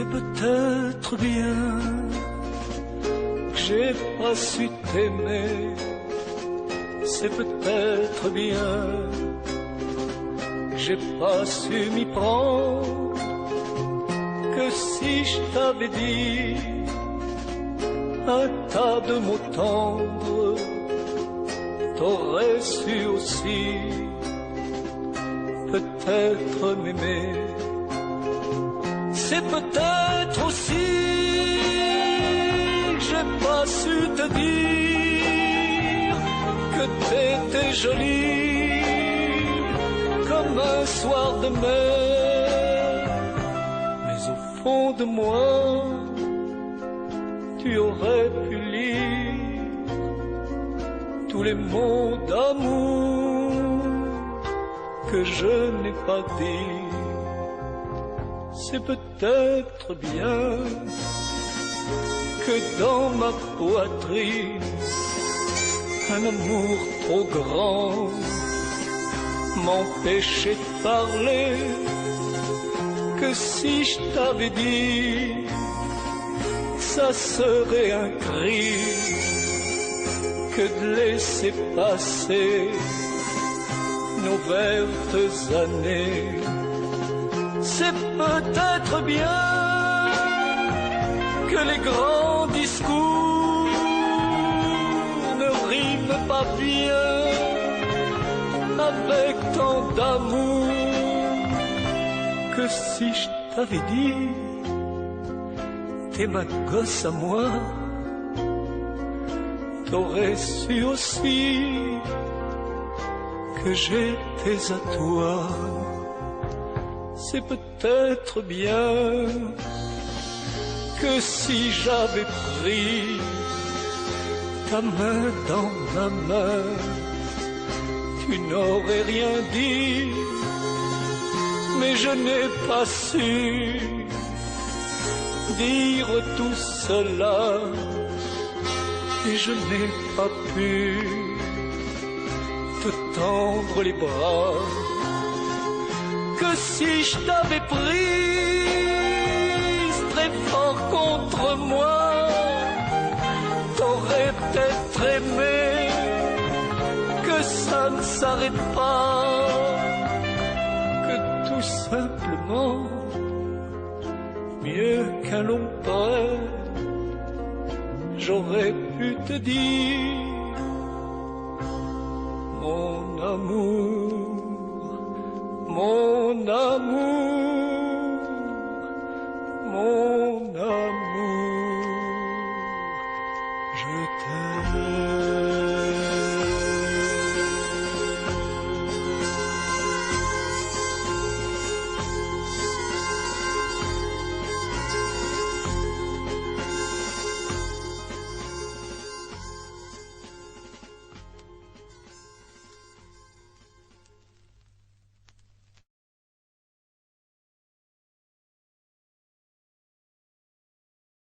C'est peut-être bien que j'ai pas su t'aimer. C'est peut-être bien que j'ai pas su m'y prendre. Que si je t'avais dit un tas de mots tendres, t'aurais su aussi peut-être m'aimer. C'est peut-être aussi que j'ai pas su te dire que t'étais jolie comme un soir de mer. Mais au fond de moi, tu aurais pu lire tous les mots d'amour que je n'ai pas dit. C'est peut-être bien que dans ma poitrine un amour trop grand m'empêchait de parler. Que si je t'avais dit, ça serait un cri que de laisser passer nos vertes années. C'est peut-être bien que les grands discours ne riment pas bien avec tant d'amour. Que si je t'avais dit, t'es ma gosse à moi, t'aurais su aussi que j'étais à toi. C'est peut-être bien que si j'avais pris ta main dans ma main, tu n'aurais rien dit. Mais je n'ai pas su dire tout cela et je n'ai pas pu te tendre les bras. Que si je t'avais prise très fort contre moi, t'aurais peut-être aimé que ça ne s'arrête pas. Que tout simplement, mieux qu'un long poème, j'aurais pu te dire, mon amour.